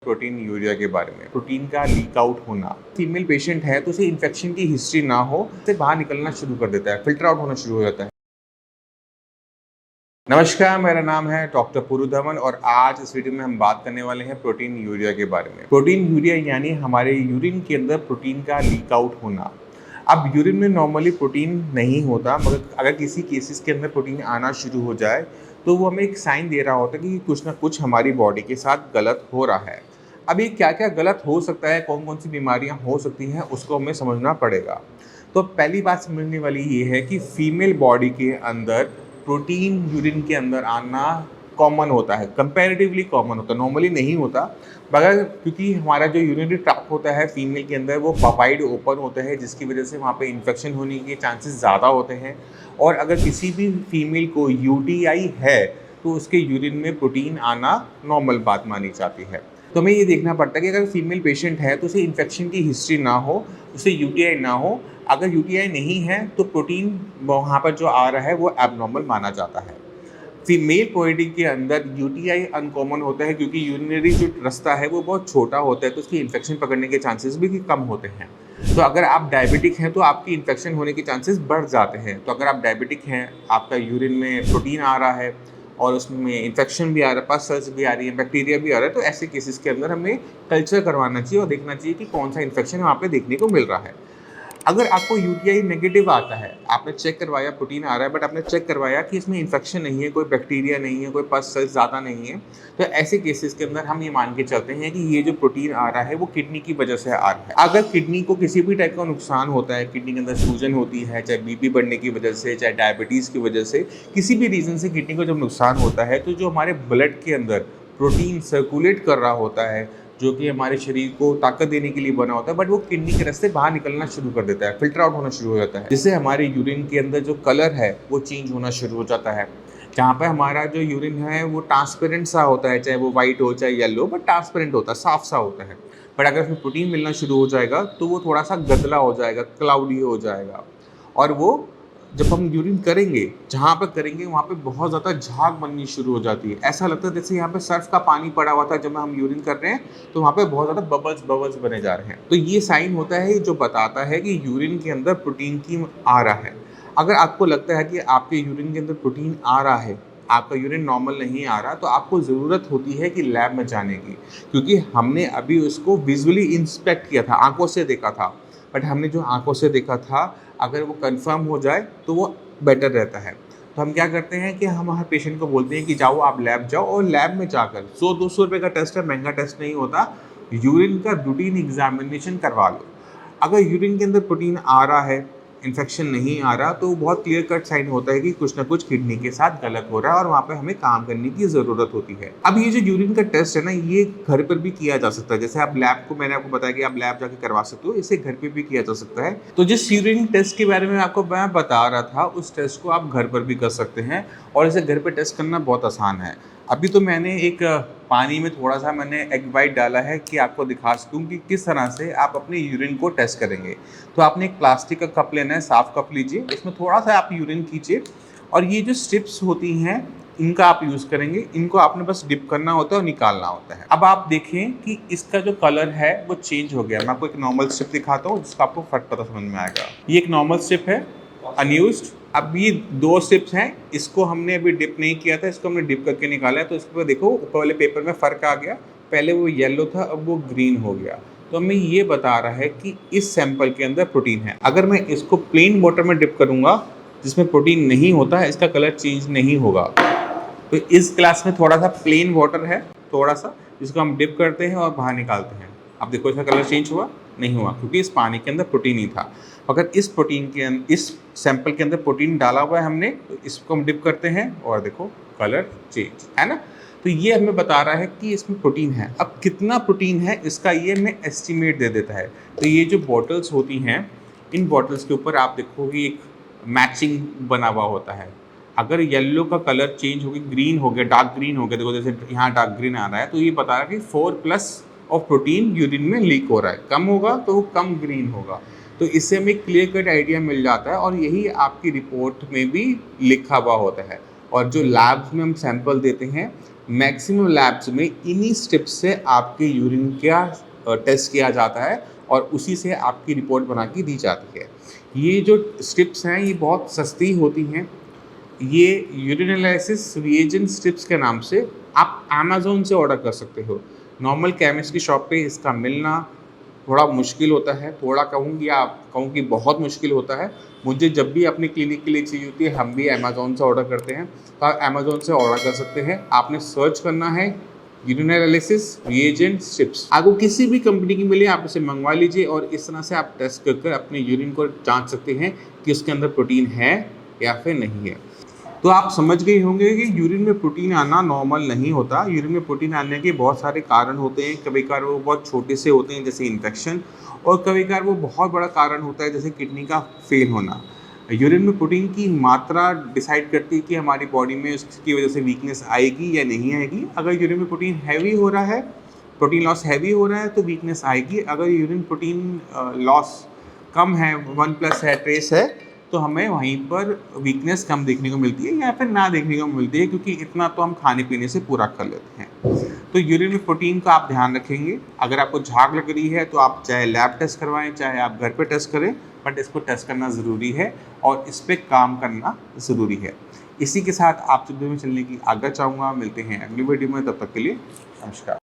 Protein urea के बारे में। प्रोटीन का लीक आउट होना, फीमेल पेशेंट है तो उसे इन्फेक्शन की हिस्ट्री ना हो, उससे बाहर निकलना शुरू कर देता है, फिल्टर आउट होना शुरू हो जाता है। नमस्कार, मेरा नाम है डॉक्टर पुरु धवन और आज इस वीडियो में हम बात करने वाले हैं प्रोटीन यूरिया के बारे में। प्रोटीन यूरिया यानी हमारे यूरिन के अंदर प्रोटीन का लीक आउट होना। अब यूरिन में नॉर्मली प्रोटीन नहीं होता, मगर अगर किसी केसेस के अंदर प्रोटीन आना शुरू हो जाए तो वो हमें एक साइन दे रहा होता है कि कुछ ना कुछ हमारी बॉडी के साथ गलत हो रहा है। अब ये क्या क्या गलत हो सकता है, कौन कौन सी बीमारियां हो सकती हैं, उसको हमें समझना पड़ेगा। तो पहली बात समझने वाली ये है कि फीमेल बॉडी के अंदर प्रोटीन यूरिन के अंदर आना कॉमन होता है, कंपैरेटिवली कॉमन होता है, नॉर्मली नहीं होता। मगर क्योंकि हमारा जो यूरिनरी ट्रैक्ट होता है फीमेल के अंदर वो वाइड ओपन होता है, जिसकी वजह से वहाँ पे इन्फेक्शन होने के चांसेस ज़्यादा होते हैं। और अगर किसी भी फीमेल को यूटीआई है तो उसके यूरिन में प्रोटीन आना नॉर्मल बात मानी जाती है। तो हमें ये देखना पड़ता है कि अगर फीमेल पेशेंट है तो उसे इन्फेक्शन की हिस्ट्री ना हो, उसे यूटीआई ना हो। अगर यूटीआई नहीं है तो प्रोटीन वहाँ पर जो आ रहा है वो एबनॉर्मल माना जाता है। फीमेल बॉडी के अंदर यूटीआई अनकॉमन होता है क्योंकि यूरिनरी जो रास्ता है वो बहुत छोटा होता है, तो उसकी इन्फेक्शन पकड़ने के चांसेस भी कम होते हैं। तो अगर आप डायबिटिक हैं तो आपकी इन्फेक्शन होने के चांसेस बढ़ जाते हैं। तो अगर आप डायबिटिक हैं, आपका यूरिन में प्रोटीन आ रहा है और उसमें इन्फेक्शन भी आ रहा है, पस भी आ रही है, बैक्टीरिया भी आ रहा है, तो ऐसे केसेस के अंदर हमें कल्चर करवाना चाहिए और देखना चाहिए कि कौन सा इन्फेक्शन वहाँ पे देखने को मिल रहा है। अगर आपको यूटीआई नेगेटिव आता है, आपने चेक करवाया प्रोटीन आ रहा है, बट आपने चेक करवाया कि इसमें इन्फेक्शन नहीं है, कोई बैक्टीरिया नहीं है, कोई पस सेल्स ज़्यादा नहीं है, तो ऐसे केसेस के अंदर हम ये मान के चलते हैं कि ये जो प्रोटीन आ रहा है वो किडनी की वजह से आ रहा है। अगर किडनी को किसी भी टाइप का नुकसान होता है, किडनी के अंदर सूजन होती है, चाहे बीपी बढ़ने की वजह से, चाहे डायबिटीज़ की वजह से, किसी भी रीज़न से किडनी को जब नुकसान होता है तो जो हमारे ब्लड के अंदर प्रोटीन सर्कुलेट कर रहा होता है, जो कि हमारे शरीर को ताकत देने के लिए बना होता है, बट वो किडनी के रास्ते बाहर निकलना शुरू कर देता है, फिल्टर आउट होना शुरू हो जाता है, जिससे हमारे यूरिन के अंदर जो कलर है वो चेंज होना शुरू हो जाता है। जहाँ पर हमारा जो यूरिन है वो ट्रांसपेरेंट सा होता है, चाहे वो वाइट हो चाहे येलो, बट ट्रांसपेरेंट होता है, साफ सा होता है। बट अगर उसमें प्रोटीन मिलना शुरू हो जाएगा तो वो थोड़ा सा गदला हो जाएगा, क्लाउडी हो जाएगा। और वो जब हम यूरिन करेंगे, जहाँ पर करेंगे वहाँ पे बहुत ज़्यादा झाग बननी शुरू हो जाती है। ऐसा लगता है जैसे यहाँ पे सर्फ का पानी पड़ा हुआ था, जब हम यूरिन कर रहे हैं तो वहाँ पे बहुत ज़्यादा बबल्स बबल्स बने जा रहे हैं। तो ये साइन होता है जो बताता है कि यूरिन के अंदर प्रोटीन की आ रहा है। अगर आपको लगता है कि आपके यूरिन के अंदर प्रोटीन आ रहा है, आपका यूरिन नॉर्मल नहीं आ रहा, तो आपको ज़रूरत होती है कि लैब में जाने की, क्योंकि हमने अभी उसको विजुअली इंस्पेक्ट किया था, आंखों से देखा था। बट हमने जो आंखों से देखा था, अगर वो कंफर्म हो जाए तो वो बेटर रहता है। तो हम क्या करते हैं कि हम हर पेशेंट को बोलते हैं कि जाओ आप लैब जाओ, और लैब में जाकर 100-200 रुपये का टेस्ट है, महंगा टेस्ट नहीं होता, यूरिन का रूटीन एग्जामिनेशन करवा लो। अगर यूरिन के अंदर प्रोटीन आ रहा है, इन्फेक्शन नहीं आ रहा, तो बहुत क्लियर कट साइन होता है कि कुछ ना कुछ किडनी के साथ गलत हो रहा है और वहाँ पे हमें काम करने की ज़रूरत होती है। अब ये जो यूरिन का टेस्ट है ना, ये घर पर भी किया जा सकता है। जैसे आप लैब को, मैंने आपको बताया कि आप लैब जाके करवा सकते हो, इसे घर पे भी किया जा सकता है। तो जिस यूरिन टेस्ट के बारे में आपको मैं बता रहा था, उस टेस्ट को आप घर पर भी कर सकते हैं और इसे घर पर टेस्ट करना बहुत आसान है। अभी तो मैंने एक पानी में थोड़ा सा मैंने एग वाइट डाला है कि आपको दिखा सकूँ कि किस तरह से आप अपने यूरिन को टेस्ट करेंगे। तो आपने एक प्लास्टिक का कप लेना है, साफ कप लीजिए, उसमें थोड़ा सा आप यूरिन कीजिए और ये जो स्ट्रिप्स होती हैं इनका आप यूज़ करेंगे। इनको आपने बस डिप करना होता है और निकालना होता है। अब आप देखें कि इसका जो कलर है वो चेंज हो गया। मैं आपको एक नॉर्मल स्ट्रिप दिखाता हूँ जिसका आपको फर्क पता समझ में आएगा। ये एक नॉर्मल स्ट्रिप है, अनयूज्ड। अब ये 2 स्ट्रिप्स हैं, इसको हमने अभी डिप नहीं किया था, इसको हमने डिप करके निकाला है। तो इस पर देखो ऊपर वाले पेपर में फ़र्क आ गया, पहले वो येलो था अब वो ग्रीन हो गया। तो हमें ये बता रहा है कि इस सैंपल के अंदर प्रोटीन है। अगर मैं इसको प्लेन वाटर में डिप करूँगा जिसमें प्रोटीन नहीं होता है, इसका कलर चेंज नहीं होगा। तो इस ग्लास में थोड़ा सा प्लेन वाटर है, थोड़ा सा, जिसको हम डिप करते हैं और बाहर निकालते हैं। अब देखो इसका कलर चेंज हुआ? नहीं हुआ, क्योंकि इस पानी के अंदर प्रोटीन ही था। अगर इस प्रोटीन के इस सैंपल के अंदर प्रोटीन डाला हुआ है हमने, तो इसको हम डिप करते हैं और देखो कलर चेंज, है ना। तो ये हमें बता रहा है कि इसमें प्रोटीन है। अब कितना प्रोटीन है इसका ये हमें एस्टिमेट दे देता है। तो ये जो बॉटल्स होती हैं, इन बॉटल्स के ऊपर आप देखोगे एक मैचिंग बना हुआ होता है। अगर येलो का कलर चेंज हो गया, ग्रीन हो गया, डार्क ग्रीन हो गया, देखो जैसे यहाँ डार्क ग्रीन आ रहा है, तो ये बता रहा है कि 4+ ऑफ प्रोटीन यूरिन में लीक हो रहा है। कम होगा तो वो कम ग्रीन होगा। तो इससे हमें क्लियर कट आइडिया मिल जाता है और यही आपकी रिपोर्ट में भी लिखा हुआ होता है। और जो लैब्स में हम सैंपल देते हैं मैक्सिमम लैब्स में इन्हीं स्टेप्स से आपके यूरिन का टेस्ट किया जाता है और उसी से आपकी रिपोर्ट बना के दी जाती है। ये जो स्टेप्स हैं ये बहुत सस्ती होती हैं। ये यूरिन एनालिसिस रिएजेंट स्ट्रिप्स के नाम से आप अमेज़न से ऑर्डर कर सकते हो। नॉर्मल केमिस्ट की शॉप पे इसका मिलना थोड़ा मुश्किल होता है, थोड़ा कहूँ कि बहुत मुश्किल होता है। मुझे जब भी अपने क्लिनिक के लिए चाहिए होती है, हम भी अमेज़न से ऑर्डर करते हैं, तो आप अमेज़न से ऑर्डर कर सकते हैं। आपने सर्च करना है यूरिन एनालिसिस रिएजेंट स्ट्रिप्स, आपको किसी भी कंपनी की मिले आप उसे मंगवा लीजिए और इस तरह से आप टेस्ट कर अपने यूरिन को जाँच सकते हैं कि उसके अंदर प्रोटीन है या फिर नहीं है। तो आप समझ गए होंगे कि यूरिन में प्रोटीन आना नॉर्मल नहीं होता। यूरिन में प्रोटीन आने के बहुत सारे कारण होते हैं। कभी-कभार वो बहुत छोटे से होते हैं जैसे इन्फेक्शन, और कभी-कभार वो बहुत बड़ा कारण होता है जैसे किडनी का फेल होना। यूरिन में प्रोटीन की मात्रा डिसाइड करती है कि हमारी बॉडी में उसकी वजह से वीकनेस आएगी या नहीं आएगी। अगर यूरिन में प्रोटीन हैवी हो रहा है, प्रोटीन लॉस हैवी हो रहा है तो वीकनेस आएगी। अगर यूरिन प्रोटीन लॉस कम है, 1+ है, ट्रेस है, तो हमें वहीं पर वीकनेस कम देखने को मिलती है या फिर ना देखने को मिलती है, क्योंकि इतना तो हम खाने पीने से पूरा कर लेते हैं। तो यूरिन में प्रोटीन का आप ध्यान रखेंगे। अगर आपको झाग लग रही है तो आप चाहे लैब टेस्ट करवाएं, चाहे आप घर पे टेस्ट करें, बट इसको टेस्ट करना ज़रूरी है और इस पर काम करना ज़रूरी है। इसी के साथ आपसे वीडियो में चलने की आज्ञा चाहूँगा। मिलते हैं अगली वीडियो में, तब तक के लिए नमस्कार।